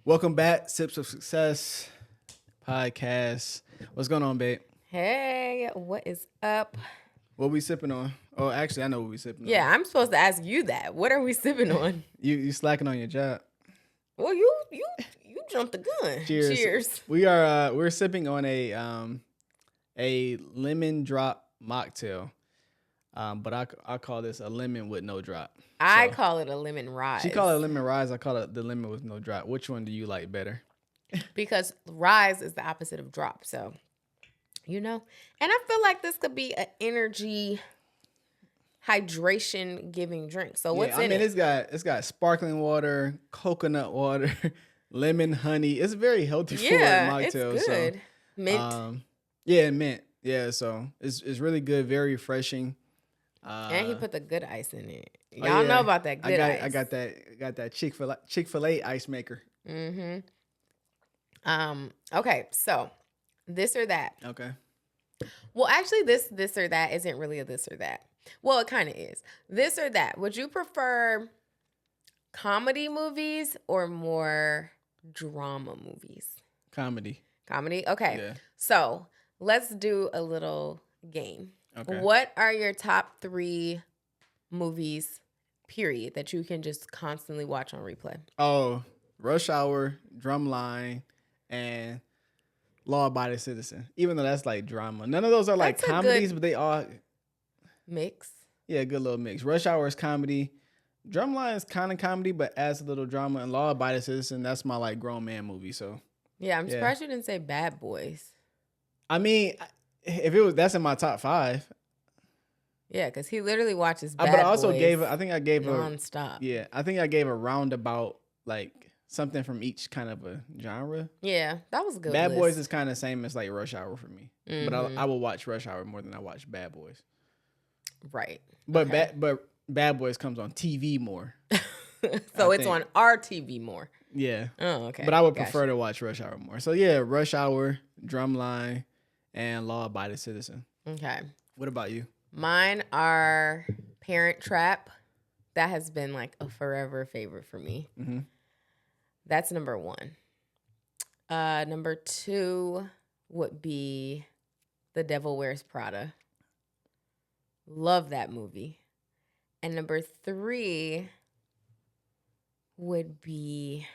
Welcome back, Sips of Success podcast. What's going on, babe? Hey, what is up? What we sipping on? Oh, actually, I know what we sipping Yeah, on. I'm supposed to ask you that. What are we sipping on? You slacking on your job. Well, you jumped the gun. Cheers. Cheers. We're sipping on a lemon drop mocktail. But I call this a lemon with no drop. I call it a lemon rise. She call it a lemon rise. I call it the lemon with no drop. Which one do you like better? Because rise is the opposite of drop. So, and I feel like this could be an energy hydration giving drink. So what's in it? It's got sparkling water, coconut water, lemon, honey. It's very healthy for a mocktail. It's good. So, Mint. Mint. Yeah, so it's really good, very refreshing. And he put the good ice in it. Y'all know about that good ice. I got that Chick-fil-A ice maker. Mm-hmm. Okay, so this or that. Okay. Well, actually, this or that isn't really a this or that. Well, it kind of is. This or that. Would you prefer comedy movies or more drama movies? Comedy. Comedy? Okay. Yeah. So let's do a little game. Okay. What are your top 3 movies, period, that you can just constantly watch on replay? Oh, Rush Hour, Drumline, and Law Abiding Citizen. Even though that's like drama. None of those are like comedies, but they are mix. Yeah, good little mix. Rush Hour is comedy. Drumline is kind of comedy, but adds a little drama. And Law Abiding Citizen, that's my like grown man movie. So yeah, I'm surprised you didn't say Bad Boys. I mean, that's in my top 5. Yeah, because he literally watches Bad Boys. But I also gave nonstop. Yeah, I think I gave a roundabout like something from each kind of a genre. Yeah, that was a good. Bad Boys is kind of the same as like Rush Hour for me, mm-hmm. but I will watch Rush Hour more than I watch Bad Boys. Right, but Bad Boys comes on TV more. So it's on our TV more. Yeah. Oh, okay. But I would prefer to watch Rush Hour more. So yeah, Rush Hour, Drumline, and Law Abiding Citizen. Okay. What about you? Mine are Parent Trap. That has been like a forever favorite for me. Mm-hmm. That's number 1. Number 2 would be The Devil Wears Prada. Love that movie. And number 3 would be...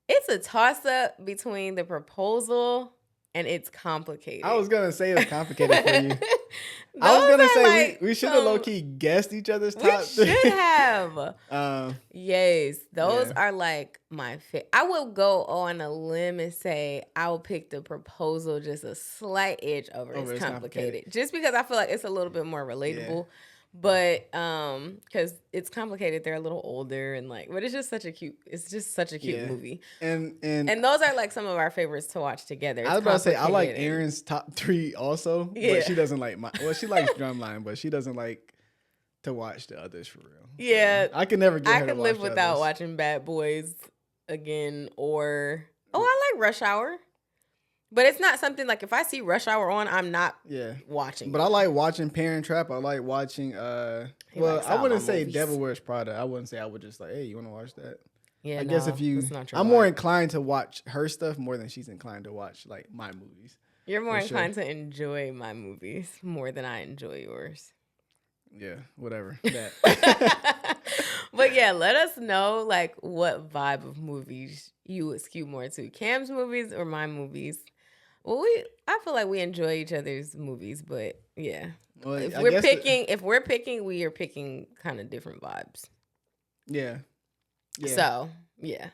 It's a toss-up between The Proposal and It's Complicated. I was going to say it's complicated for you. I was going to say we should have low-key guessed each other's top 3. We should have. Yes. Those are like my favorite. I will go on a limb and say I will pick The Proposal just a slight edge over It's Complicated. Just because I feel like it's a little bit more relatable. Yeah. But because It's Complicated, they're a little older and but it's just such a cute movie. And those are like some of our favorites to watch together. I was about to say I like Erin's top 3 also, but she doesn't like she likes Drumline, but she doesn't like to watch the others for real. Yeah, I can never get her to watch I could live without watching Bad Boys again, or I like Rush Hour. But it's not something like if I see Rush Hour on, I'm not watching. But I like watching Parent Trap. I like watching I wouldn't say Devil Wears Prada. I wouldn't say I would just like, hey, you want to watch that? Yeah, I guess if you I'm more inclined to watch her stuff more than she's inclined to watch like my movies. You're more inclined to enjoy my movies more than I enjoy yours. Yeah, whatever. But yeah, let us know like what vibe of movies you would skew more to. Cam's movies or my movies. Well, I feel like we enjoy each other's movies, but yeah. Well, if we're picking, we are picking kind of different vibes. Yeah. So, yeah.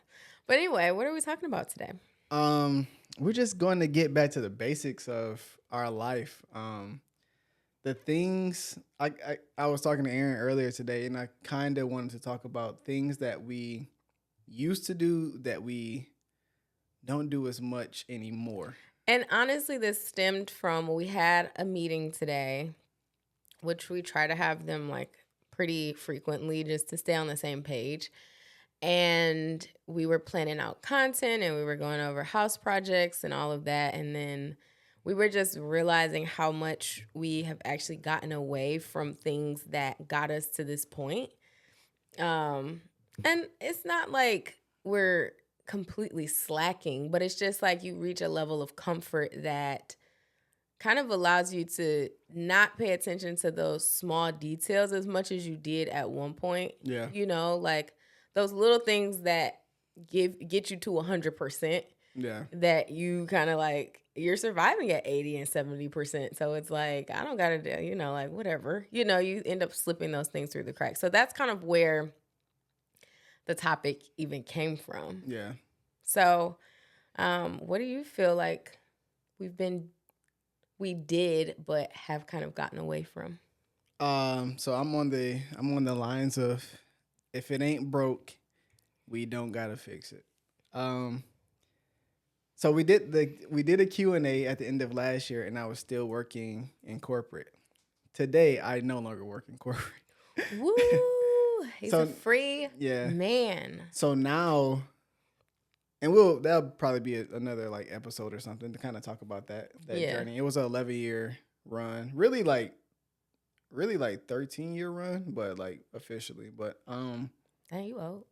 But anyway, what are we talking about today? We're just going to get back to the basics of our life. The things I was talking to Erin earlier today, and I kind of wanted to talk about things that we used to do that we don't do as much anymore. And honestly, this stemmed from we had a meeting today, which we try to have them like pretty frequently just to stay on the same page. And we were planning out content and we were going over house projects and all of that. And then we were just realizing how much we have actually gotten away from things that got us to this point. And it's not like we're completely slacking, but it's just like you reach a level of comfort that kind of allows you to not pay attention to those small details as much as you did at one point. Yeah. You know, like those little things that get you to 100%. Yeah. That you kind of like, you're surviving at 80 and 70%. So it's like, I don't got to do, you know, like whatever. You know, you end up slipping those things through the cracks. So that's kind of where the topic even came from. Yeah. So what do you feel like we did but have kind of gotten away from? So I'm on the lines of, if it ain't broke, we don't gotta fix it. So we did a Q&A at the end of last year, and I was still working in corporate. Today I no longer work in corporate. Woo! He's a free man. So now, and that'll probably be another like episode or something to kind of talk about that journey. It was an 11-year run, really like 13-year run, but like officially. But dang, you old.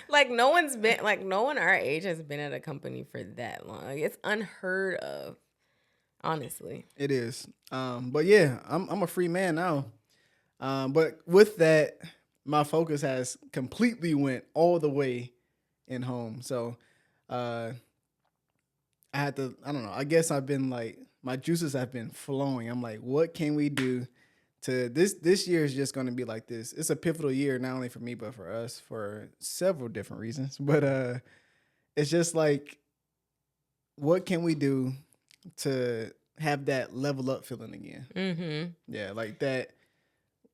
Like no one our age has been at a company for that long. Like, it's unheard of, honestly. It is. But yeah, I'm a free man now. But with that, my focus has completely went all the way in home. So I had to, I don't know, I guess I've been like, my juices have been flowing. I'm like, what can we do to this year is just going to be like this. It's a pivotal year, not only for me, but for us, for several different reasons. But it's just like, what can we do to have that level up feeling again? Mm-hmm. Yeah, like that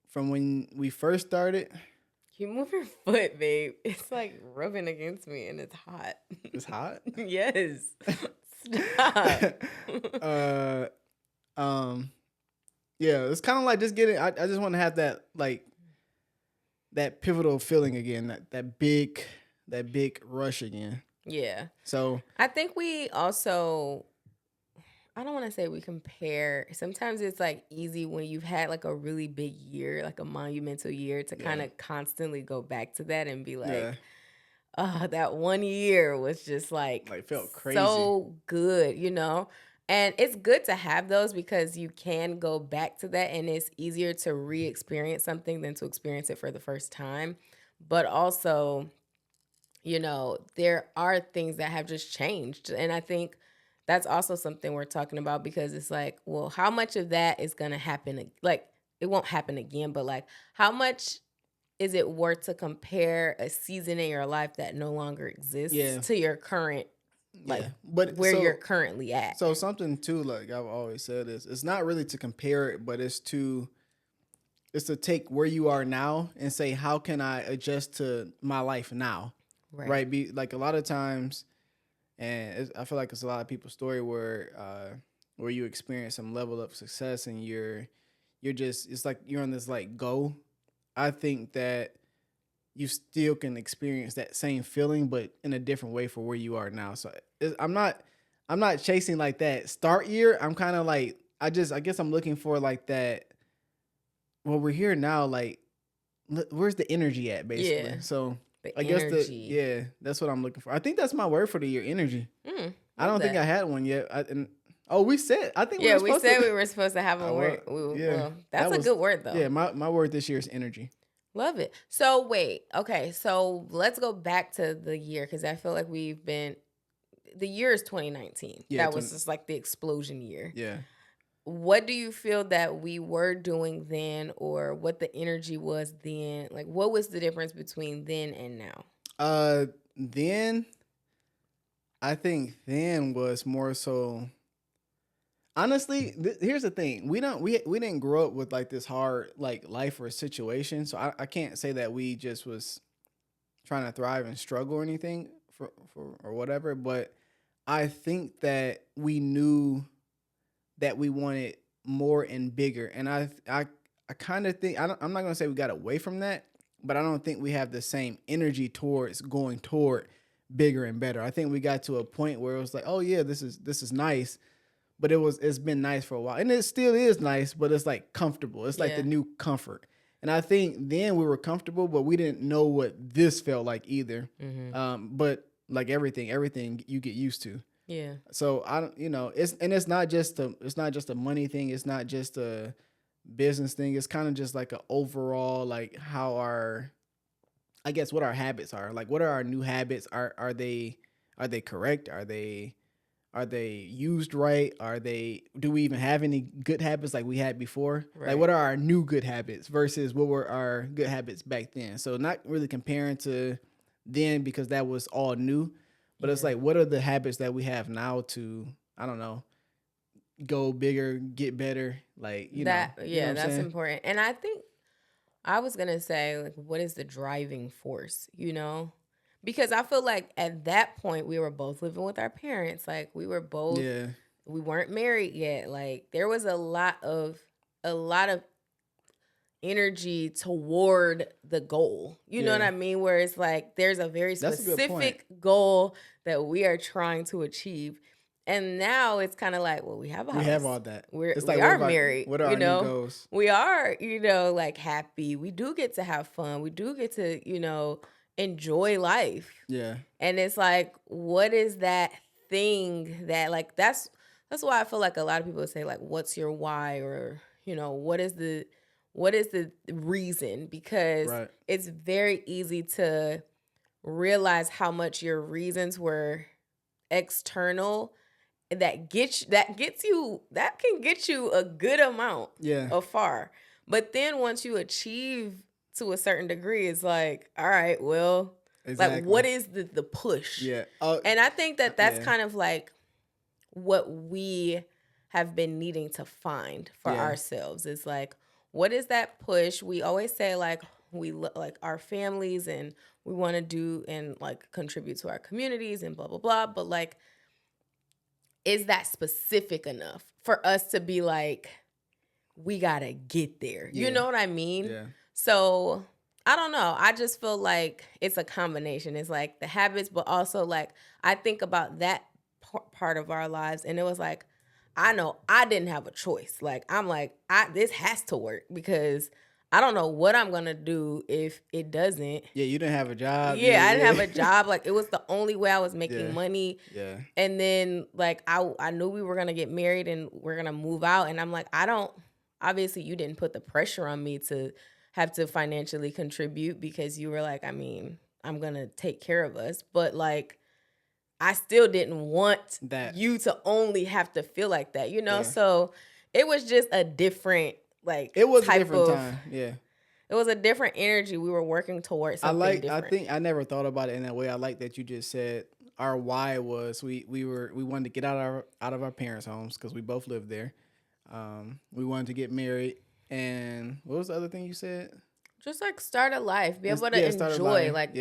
from when we first started. You move your foot, babe. It's like rubbing against me and it's hot. It's hot? Yes. Stop. Yeah, it's kind of like just getting, I just want to have that, like, that pivotal feeling again, that big rush again. Yeah. So I think we also, I don't want to say we compare. Sometimes it's like easy when you've had like a really big year, like a monumental year, to kind of constantly go back to that and be like, that one year was just like felt crazy, so good, you know? And it's good to have those because you can go back to that and it's easier to re-experience something than to experience it for the first time. But also, you know, there are things that have just changed. And I think that's also something we're talking about because it's like, well, how much of that is going to happen? Like, it won't happen again, but like, how much is it worth to compare a season in your life that no longer exists to your current, but where you're currently at? So something too, like I've always said, is it's not really to compare it, but it's to take where you are now and say, how can I adjust to my life now? Right? Be like, a lot of times, and I feel like it's a lot of people's story where you experience some level of success and you're just, it's like you're on this like go. I think that you still can experience that same feeling, but in a different way for where you are now. So I'm not chasing like that start year. I'm kind of like, I guess I'm looking for like that. Well, we're here now. Like, where's the energy at, basically? Yeah. So I guess that's what I'm looking for. I think that's my word for the year, energy. I don't think I had one yet. We said, I think we were supposed to have a word. Well, that's a good word though. Yeah, my word this year is energy. Love it. So wait, okay, so let's go back to the year because I feel like the year is 2019. Yeah, that was just like the explosion year. Yeah. What do you feel that we were doing then, or what the energy was then? Like, what was the difference between then and now? Then, I think then was more so. Honestly, here's the thing: we didn't grow up with like this hard like life or situation, so I can't say that we just was trying to thrive and struggle or anything for or whatever. But I think that we knew that we wanted more and bigger, and I kind of think I'm not gonna say we got away from that, but I don't think we have the same energy towards going toward bigger and better. I think we got to a point where it was like, oh yeah, this is nice. But it's been nice for a while. And it still is nice, but it's like comfortable. It's like the new comfort. And I think then we were comfortable, but we didn't know what this felt like either. But like everything you get used to. Yeah. So I don't, it's not just a money thing. It's not just a business thing. It's kind of just like an overall, like how I guess what our habits are. Like, what are our new habits? Are they correct? Are they used right? Do we even have any good habits like we had before? Right. Like, what are our new good habits versus what were our good habits back then? So not really comparing to then because that was all new, but it's like, what are the habits that we have now to, I don't know, go bigger, get better? Like, that's important. And I think I was going to say, like, what is the driving force, Because I feel like at that point, we were both living with our parents. Like, we were both, we weren't married yet. Like, there was a lot of energy toward the goal. You know what I mean? Where it's like, there's a very specific goal that we are trying to achieve. And now it's kind of like, well, we have a house. We have all that. We are married. What are our new goals? We are, like happy. We do get to have fun. We do get to, enjoy life. Yeah. And it's like, what is that thing that, like, that's why I feel like a lot of people say, like, what's your why? Or, what is the reason? Because it's very easy to realize how much your reasons were external. That can get you a good amount of far. But then once you achieve to a certain degree, it's like, all right, well, like, what is the push? Yeah. And I think that's kind of like what we have been needing to find for ourselves. Is like, what is that push? We always say, like, we like our families and we want to do and like contribute to our communities and blah, blah, blah. But like, is that specific enough for us to be like, we gotta get there? You know what I mean? Yeah. So I don't know. I just feel like it's a combination. It's like the habits, but also like I think about that part of our lives, and it was like, I know I didn't have a choice. Like, I'm like, this has to work because I don't know what I'm going to do if it doesn't. Yeah, you didn't have a job. Yeah, I didn't have a job. Like, it was the only way I was making money. Yeah. And then, like, I knew we were going to get married and we're going to move out. And I'm like, obviously you didn't put the pressure on me to have to financially contribute because you were like, I mean, I'm going to take care of us. But, like, I still didn't want you to only have to feel like that, Yeah. So it was just a different, like, it was a different time. Yeah. It was a different energy. We were working towards something different. I think I never thought about it in that way. I like that you just said our why was we wanted to get out of our parents' homes because we both lived there. We wanted to get married, and what was the other thing you said? Just like start a life, be able to enjoy. Like,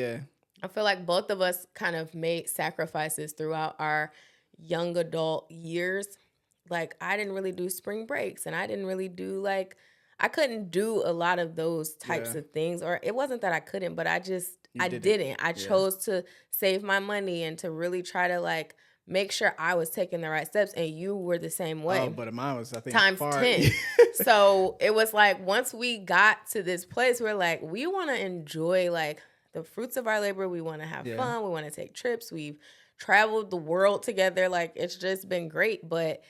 I feel like both of us kind of made sacrifices throughout our young adult years. Like, I didn't really do spring breaks, and I didn't really do, like, I couldn't do a lot of those types of things. Or it wasn't that I couldn't, but I didn't. I chose to save my money and to really try to, like, make sure I was taking the right steps. And you were the same way. Oh, but mine was, I think, times 10. So it was like, once we got to this place, we're like, we want to enjoy, like, the fruits of our labor. We want to have fun. We want to take trips. We've traveled the world together. Like, it's just been great. But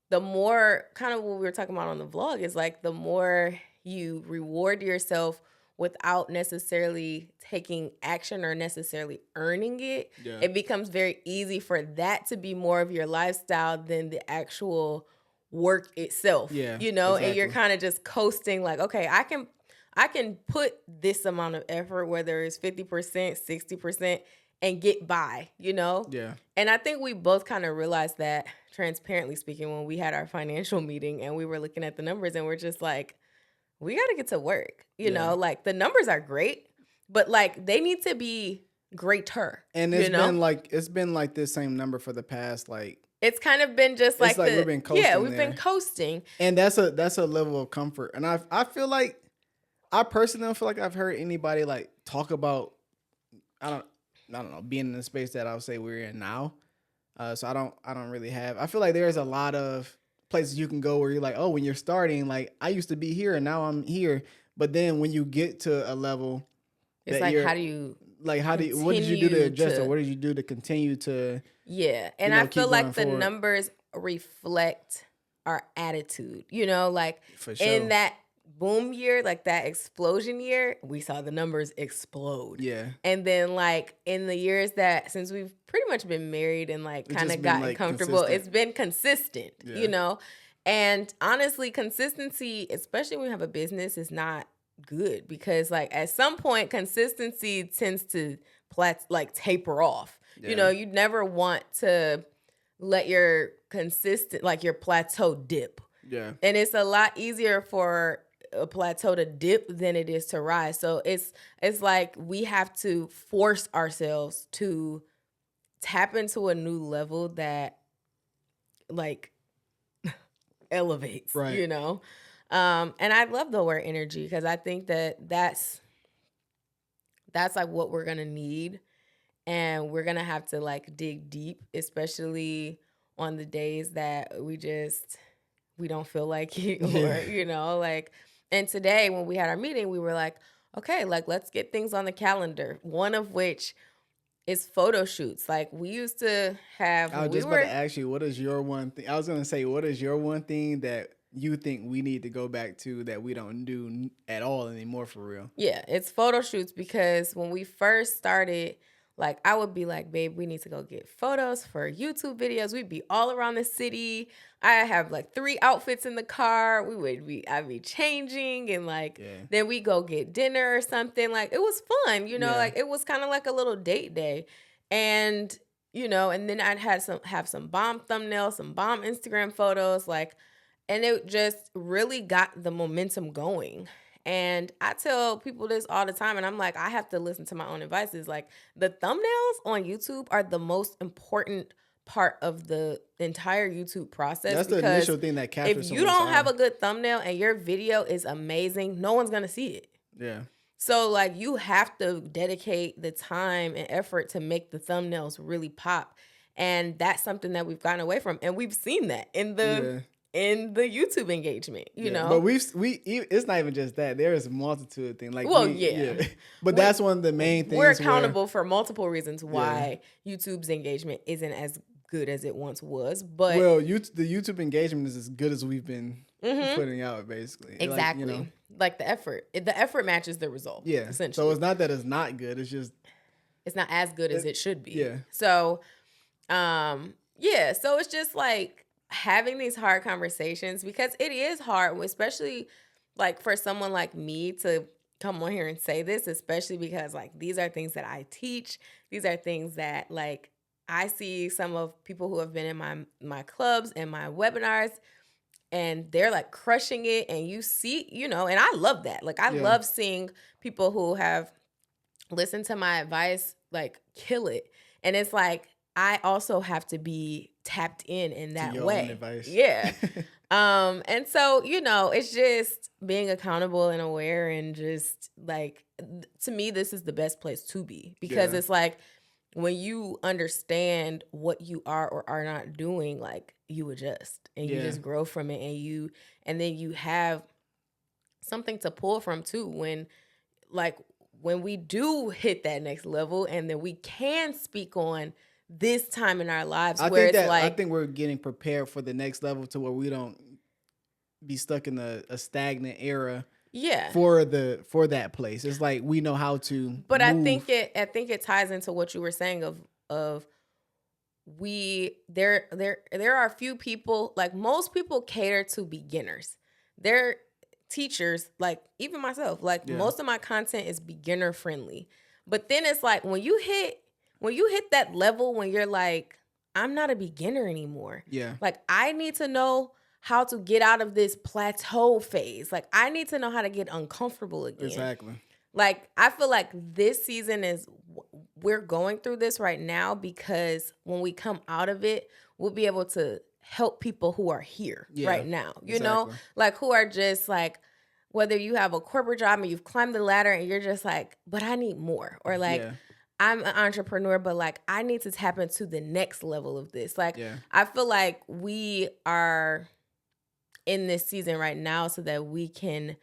the more, kind of what we were talking about on the vlog, is like, the more you reward yourself without necessarily taking action or necessarily earning it, it becomes very easy for that to be more of your lifestyle than the actual work itself. Exactly. And you're kind of just coasting, like, okay, I can put this amount of effort, whether it's 50%, 60%, and get by, Yeah. And I think we both kind of realized that, transparently speaking, when we had our financial meeting and we were looking at the numbers and we're just like, we got to get to work, like, the numbers are great, but, like, they need to be greater. And it's been like this same number for the past, like, it's kind of been just like, we've been coasting. We've been coasting. And that's a level of comfort. And I feel like, I personally don't feel like I've heard anybody, like, talk about, I don't know, being in the space that I would say we're in now. So I don't really have. I feel like there's a lot of places you can go where you're like, oh, when you're starting, like, I used to be here and now I'm here, But then when you get to a level, it's like, what did you do to adjust, or what did you do to continue to? Yeah, and I feel like the numbers reflect our attitude. Like for sure. In that boom year, like that explosion year, we saw the numbers explode. Yeah. And then like in the years that since we've pretty much been married and like kind of gotten like comfortable, it's been consistent, And honestly, consistency, especially when you have a business, is not good because like at some point consistency tends to taper off. Yeah. You never want to let your your plateau dip. Yeah. And it's a lot easier for a plateau to dip than it is to rise. So it's like we have to force ourselves to tap into a new level that like elevates, right. And I love the word energy because I think that's like what we're going to need. And we're going to have to like dig deep, especially on the days that we don't feel like it or, and today when we had our meeting, we were like, okay, like let's get things on the calendar. One of which is photo shoots. Like we used to have. I was just about to ask you, what is your one thing? I was going to say, what is your one thing that you think we need to go back to that we don't do at all anymore for real? Yeah, it's photo shoots because when we first started, like I would be like, babe, we need to go get photos for YouTube videos. We'd be all around the city. I have like 3 outfits in the car. I'd be changing and then we go get dinner or something. Like it was fun, like it was kind of like a little date day. And, and then I'd have some bomb thumbnails, some bomb Instagram photos, and it just really got the momentum going. And I tell people this all the time, and I'm like, I have to listen to my own advices. Like the thumbnails on YouTube are the most important part of the entire YouTube process. That's the initial thing that captures. If you don't have a good thumbnail and your video is amazing, no one's gonna see it. Yeah. So like you have to dedicate the time and effort to make the thumbnails really pop. And that's something that we've gotten away from. And we've seen that in the YouTube engagement, you know. But it's not even just that. There is a multitude of things. But that's one of the main things. We're accountable for multiple reasons why YouTube's engagement isn't as good as it once was. But the YouTube engagement is as good as we've been putting out, basically. Exactly. Like the effort. The effort matches the result. Yeah. Essentially. So it's not that it's not good. It's just it's not as good as it should be. Yeah. So so it's just like having these hard conversations because it is hard, especially like for someone like me to come on here and say this, especially because like these are things that I teach. These are things that like I see some of people who have been in my clubs and my webinars and they're like crushing it and you see, and I love that. Like I love seeing people who have listened to my advice like kill it. And it's like I also have to be tapped in that way. Yeah. And so, it's just being accountable and aware and just like, to me, this is the best place to be because it's like when you understand what you are or are not doing, like you adjust and you just grow from it and then you have something to pull from too when we do hit that next level and then we can speak on this time in our lives I think we're getting prepared for the next level to where we don't be stuck in a stagnant era for that place. It's like we know how to but move. I think it ties into what you were saying of there are a few people, like most people cater to beginners. They're teachers, like even myself, like most of my content is beginner friendly. But then it's like when you hit that level when you're like, I'm not a beginner anymore. Yeah. Like I need to know how to get out of this plateau phase. Like I need to know how to get uncomfortable again. Exactly. Like I feel like this season we're going through this right now because when we come out of it, we'll be able to help people who are here right now. You know, like who are just like, whether you have a corporate job and you've climbed the ladder and you're just like, but I need more. Or like, I'm an entrepreneur, but like I need to tap into the next level of this. Like I feel like we are in this season right now so that we can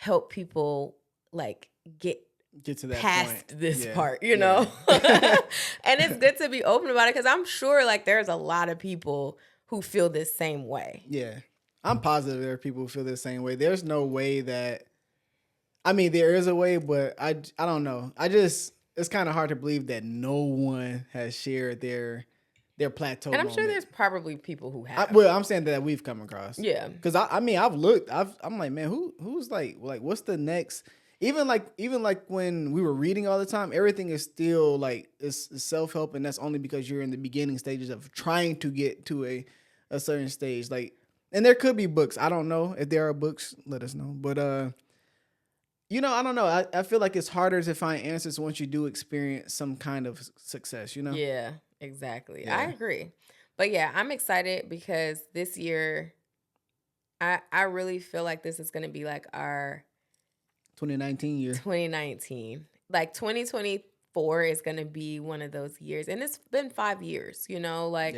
help people like get to that past point. This part, you know? And it's good to be open about it because I'm sure like there's a lot of people who feel this same way. Yeah. I'm positive there are people who feel the same way. There's no way that, I mean, there is a way, but I don't know. It's kind of hard to believe that no one has shared their plateau And I'm moment. sure there's probably people who have. I'm saying that we've come across. Yeah. Because I mean, I've looked. I'm like, man, who's like what's the next? Even like when we were reading all the time, everything is still like it's self-help, and that's only because you're in the beginning stages of trying to get to a certain stage. Like, and there could be books. I don't know if there are books. Let us know. But you know, I don't know. I feel like it's harder to find answers once you do experience some kind of success, you know? Yeah, exactly. Yeah. I agree. But yeah, I'm excited because this year, I really feel like this is going to be like our 2019 year. 2019. Like 2024 is going to be one of those years. And it's been 5 years, you know? Like,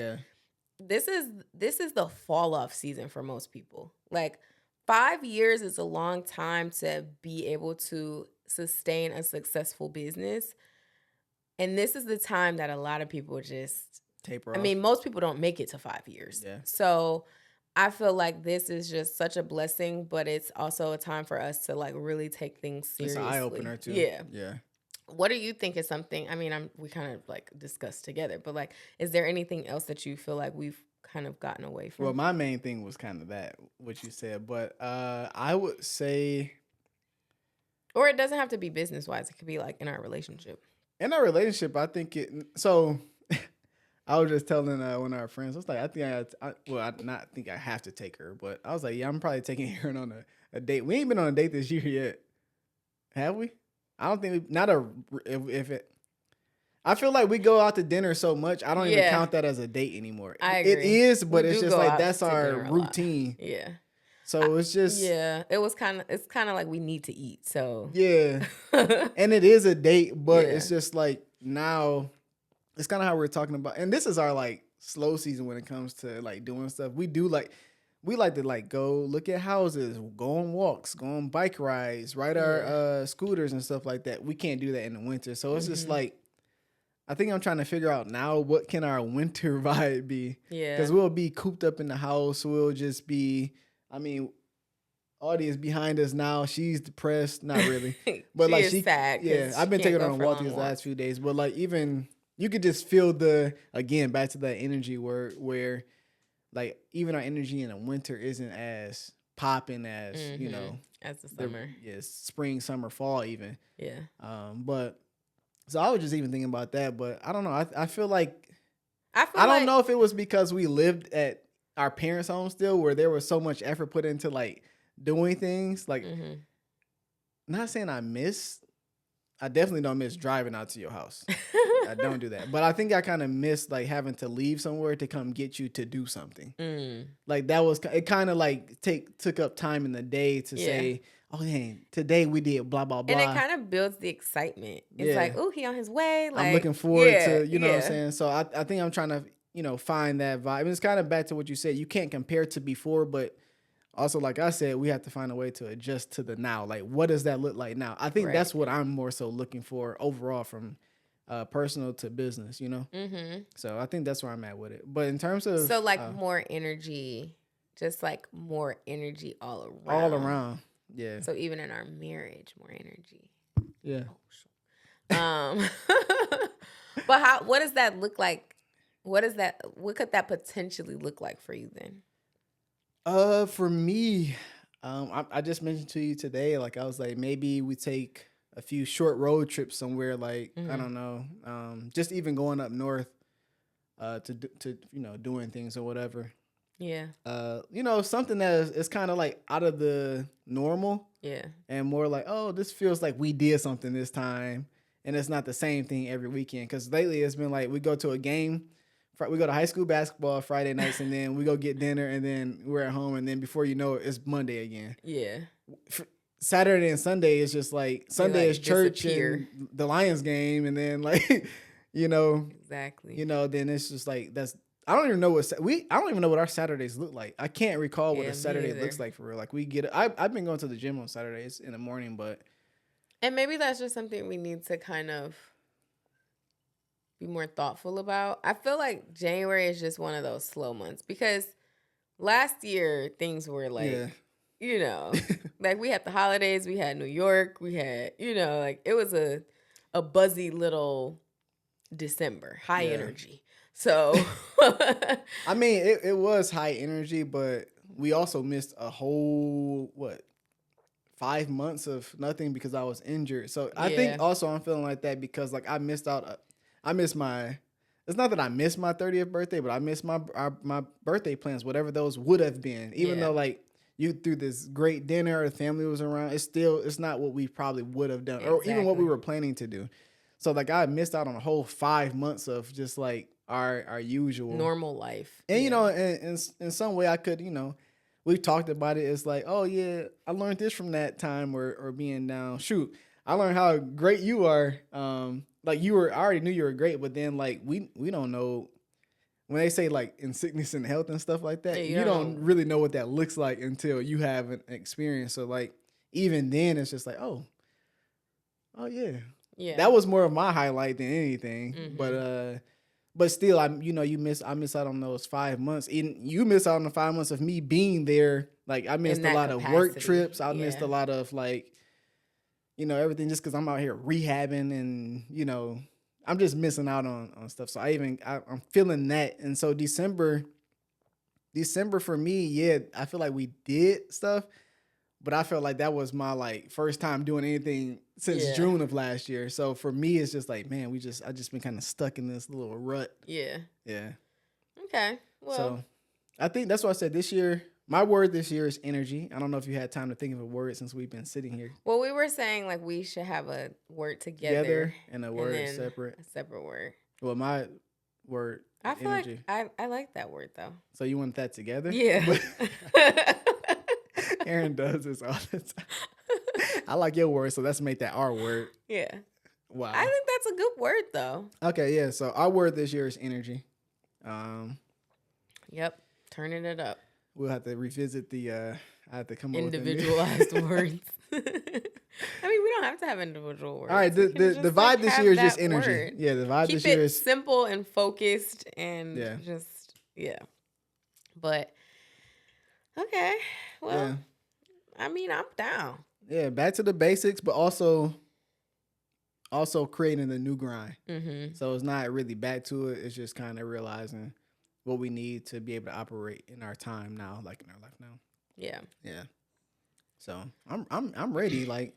this is the fall off season for most people. Like, 5 years is a long time to be able to sustain a successful business. And this is the time that a lot of people just taper off. I mean, most people don't make it to 5 years. Yeah. So I feel like this is just such a blessing, but it's also a time for us to like really take things seriously. It's an eye opener too. Yeah. Yeah. What do you think is something? I mean, we kind of like discussed together, but like, is there anything else that you feel like we've kind of gotten away from? Well, my main thing was kind of that, what you said, but I would say, or it doesn't have to be business wise. It could be like in our relationship. In our relationship, I think so. I was just telling one of our friends, I was like, I think I have to take her, but I was like, yeah, I'm probably taking her on a date. We ain't been on a date this year yet, have we? I don't think I feel like we go out to dinner so much, I don't even count that as a date anymore. I agree. It is, but it's just like that's our routine. Yeah. So it's just it's kind of like we need to eat. So yeah, and it is a date, but it's just like now it's kind of how we're talking about, and this is our like slow season when it comes to like doing stuff. We like to like go look at houses, go on walks, go on bike rides, ride our scooters and stuff like that. We can't do that in the winter, so it's just like I think I'm trying to figure out now what can our winter vibe be. Yeah, because we'll be cooped up in the house. We'll just be. I mean, audience behind us now. She's depressed, not really, but she is sad. Yeah, I've been taking her on walks these last few days, but like even you could just feel back to that energy where like even our energy in the winter isn't as popping as you know as the summer. Spring, summer, fall even. Yeah. But so I was just even thinking about that, but I don't know. I feel like I don't know if it was because we lived at our parents' home still, where there was so much effort put into like doing things. Like, not saying I definitely don't miss driving out to your house. I don't do that, but I think I kind of miss like having to leave somewhere to come get you to do something. Like that was it. Kind of like took up time in the day to say, oh dang, today we did blah blah blah, and it kind of builds the excitement. It's like, oh, he on his way. Like, I'm looking forward to what I'm saying. So I think I'm trying to find that vibe. And it's kind of back to what you said. You can't compare to before, but also, like I said, we have to find a way to adjust to the now. Like, what does that look like now? I think that's what I'm more so looking for overall from personal to business, you know? So I think that's where I'm at with it. But in terms of... So, like, more energy, just like more energy all around. All around, yeah. So even in our marriage, more energy. Yeah. But what does that look like? What could that potentially look like for you then? For me, I just mentioned to you today, like I was like, maybe we take a few short road trips somewhere, like I don't know, just even going up north, to doing things or whatever. Yeah. Something that is kind of like out of the normal. Yeah. And more like, oh, this feels like we did something this time, and it's not the same thing every weekend. Because lately it's been like we go to a game. We go to high school basketball Friday nights, and then we go get dinner, and then we're at home, and then before you know it, it's Monday again. Yeah. Saturday and Sunday is just like Sunday is church and the Lions game, and then like, Exactly. Then it's just like I don't even know I don't even know what our Saturdays look like. I can't recall what Yeah, a me Saturday either. looks like for real. Like we get I've been going to the gym on Saturdays in the morning, but And maybe that's just something we need to kind of be more thoughtful about. I feel like January is just one of those slow months because last year things were yeah. like, you know, like we had the holidays, we had New York, we had, you know, like it was a buzzy little December, high Yeah. energy. So I mean, it was high energy, but we also missed a whole 5 months of nothing because I was injured. So I think yeah. also I'm feeling like that because like I missed out. I missed my. It's not that I missed my 30th birthday, but I missed my birthday plans, whatever those would have been. Even Yeah. though like you threw this great dinner, the family was around. It's not what we probably would have done, or even what we Exactly. were planning to do. So like I missed out on a whole 5 months of just like our usual Normal life. and yeah. you know, in some way, I could, we talked about it. It's like, oh yeah, I learned this from that time or being down. Shoot, I learned how great you are. Like I already knew you were great, but then like we don't know when they say like in sickness and health and stuff like that. Yeah, you You don't don't really know what that looks like until you have an experience. So like even then, it's just like, oh yeah, Yeah. that was more of my highlight than anything. Mm-hmm. But still, I miss out on those 5 months. And you miss out on the 5 months of me being there. Like I missed In a that lot of work capacity. trips. I missed Yeah. a lot of like, everything just because I'm out here rehabbing and I'm just missing out on stuff. So I'm feeling that. And so December for me, yeah, I feel like we did stuff, but I felt like that was my like first time doing anything since Yeah. June of last year. So for me, it's just like, man, I just been kind of stuck in this little rut. Yeah. Yeah. Okay. Well, So I think that's why I said this year. My word this year is energy. I don't know if you had time to think of a word since we've been sitting here well, we were saying like we should have a word together together and a and word then separate. a separate word. Well, my word I is feel energy. like I like that word though. So you want that together? Yeah. Aaron does this all the time. I like your word, so let's make that our word. Yeah. Wow. I think that's a good word though. Okay, yeah. So our word this year is energy. Yep. Turning it up. We'll have to revisit I have to come up with Individualized words. I mean, we don't have to have individual words. All right, the vibe like, this year is just that energy. word. Yeah, the vibe Keep this year it is simple and focused and Yeah. just But okay, well, yeah. I mean, I'm down. Yeah, back to the basics, but also creating a new grind. Mm-hmm. So it's not really back to it. It's just kind of realizing what we need to be able to operate in our time now, like in our life now. Yeah. Yeah. So I'm ready. Like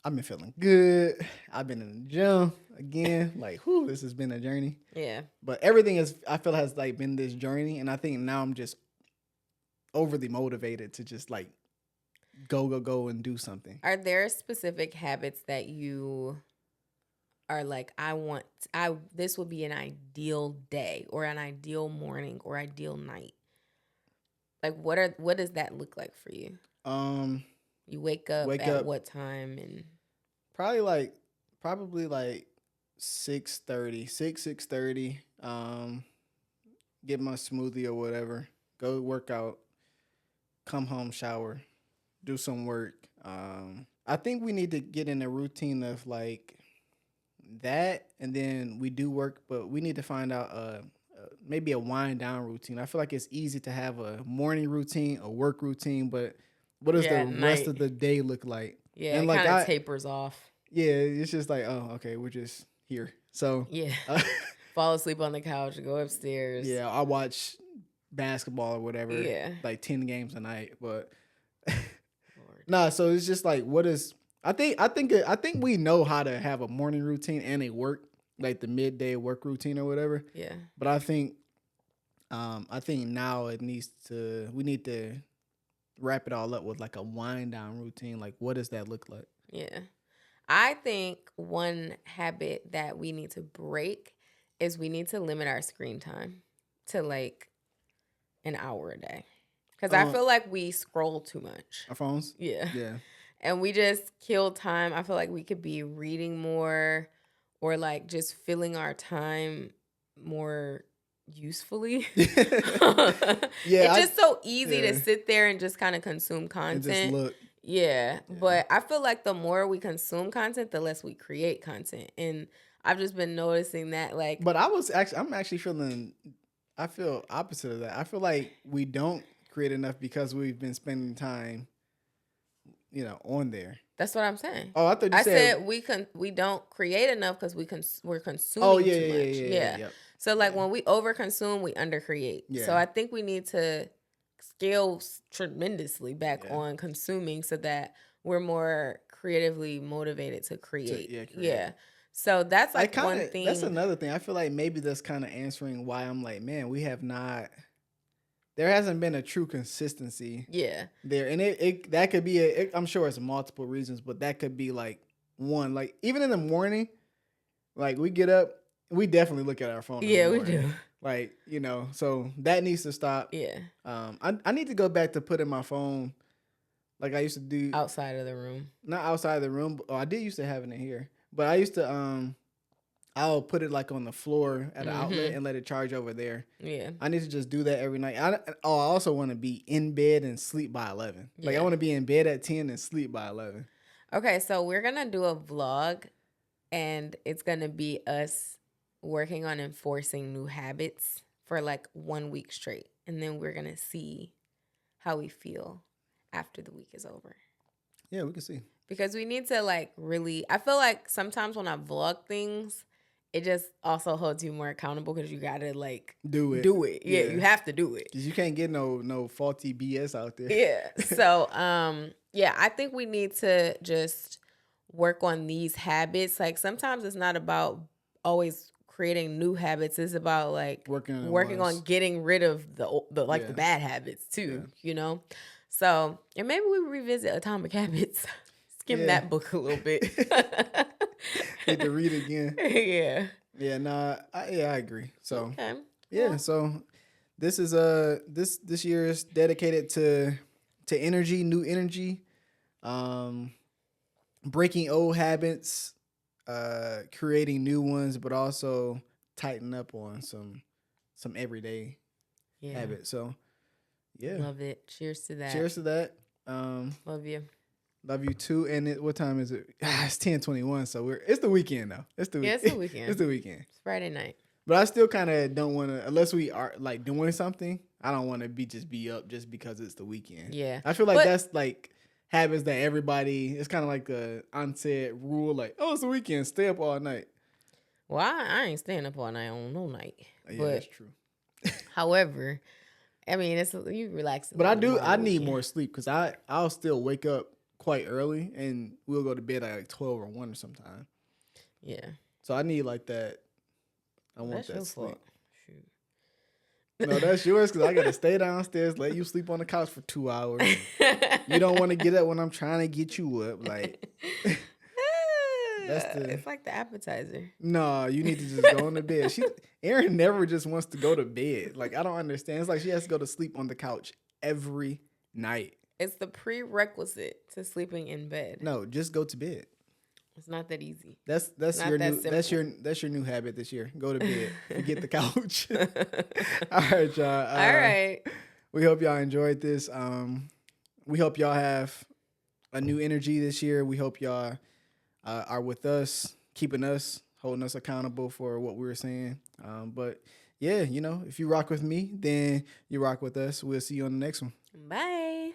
I've been feeling good. I've been in the gym again. Like, whew, this has been a journey. Yeah. But everything I feel has like been this journey, and I think now I'm just overly motivated to just like go and do something. Are there specific habits that you are like, this would be an ideal day or an ideal morning or ideal night? Like what does that look like for you? You wake up at what time? And probably like 6:30, 6:30. Get my smoothie or whatever. Go work out. Come home, shower, do some work. I think we need to get in a routine of like that, and then we do work, but we need to find out maybe a wind down routine. I feel like it's easy to have a morning routine, a work routine, but what does the rest of the day look like? Yeah, and it like kind of tapers off. Yeah, it's just like, oh, okay, we're just here. So yeah, fall asleep on the couch, go upstairs. Yeah, I watch basketball or whatever. Yeah, like 10 games a night, but nah. So it's just like, what is? I think we know how to have a morning routine and a work like the midday work routine or whatever. Yeah, but I think now we need to wrap it all up with like a wind down routine. Like, what does that look like? Yeah. I think one habit that we need to break is we need to limit our screen time to like an hour a day. Because I feel like we scroll too much. Our phones? Yeah. Yeah. And we just kill time. I feel like we could be reading more or like just filling our time more usefully. Yeah, It's just so easy to sit there and just kind of consume content. And just look. Yeah, but I feel like the more we consume content, the less we create content. And I've just been noticing that, like. But I'm actually feeling, I feel opposite of that. I feel like we don't create enough because we've been spending time, on there. That's what I'm saying. Oh, I thought you said we don't create enough because we're consuming too much. Yeah. Yep. So like when we overconsume, we undercreate. Yeah. So I think we need to scale tremendously back on consuming so that we're more creatively motivated to create. Yeah. So that's like one thing. That's another thing. I feel like maybe that's kind of answering why I'm like, man, we have not. There hasn't been a true consistency. Yeah. There, and it that could be I'm sure it's multiple reasons, but that could be like one. Like even in the morning, like we get up, we definitely look at our phone. Yeah, we do. Like so that needs to stop. Yeah. I need to go back to putting my phone, like I used to do outside of the room. Not outside of the room. But, I did used to have it in here, but I used to I'll put it like on the floor at an outlet and let it charge over there. Yeah. I need to just do that every night. I also want to be in bed and sleep by 11. Yeah. Like I want to be in bed at 10 and sleep by 11. Okay, so we're going to do a vlog and it's going to be us working on enforcing new habits for like 1 week straight. And then we're going to see how we feel after the week is over. Yeah, we can see. Because we need to like really, I feel like sometimes when I vlog things, it just also holds you more accountable because you gotta like do it. Yeah, you have to do it. Because you can't get no faulty BS out there. Yeah. So I think we need to just work on these habits. Like sometimes it's not about always creating new habits. It's about like working on getting rid of the bad habits too. So and maybe we revisit Atomic Habits. Skim that book a little bit. Need to read again. Yeah. Yeah. Nah. I agree. So. Okay. Yeah. Well. So, this is this year is dedicated to energy, new energy, breaking old habits, creating new ones, but also tighten up on some everyday habits. So. Yeah. Love it. Cheers to that. Cheers to that. Love you. Love you too. And what time is it? It's 10:21. So it's the weekend though. It's the weekend. It's the weekend. It's Friday night. But I still kind of don't want to, unless we are like doing something. I don't want to be up just because it's the weekend. Yeah. I feel like that's like habits that everybody. It's kind of like a unsaid rule. Like, oh, it's the weekend. Stay up all night. Well, I ain't staying up all night on no night. Yeah, that's true. However, I mean, it's you relax. But I need more sleep because I'll still wake up quite early and we'll go to bed at like 12 or 1 or sometime. Yeah. So I need like that. I want that sleep. Fault. Shoot. No, that's yours because I got to stay downstairs, let you sleep on the couch for 2 hours. You don't want to get up when I'm trying to get you up. Like, it's like the appetizer. No, you need to just go on to bed. Erin never just wants to go to bed. Like, I don't understand. It's like she has to go to sleep on the couch every night. It's the prerequisite to sleeping in bed. No, just go to bed. It's not that easy. That's your new habit this year. Go to bed. Forget the couch. All right, y'all. All right. We hope y'all enjoyed this. We hope y'all have a new energy this year. We hope y'all are with us, keeping us, holding us accountable for what we were saying. But yeah, if you rock with me, then you rock with us. We'll see you on the next one. Bye.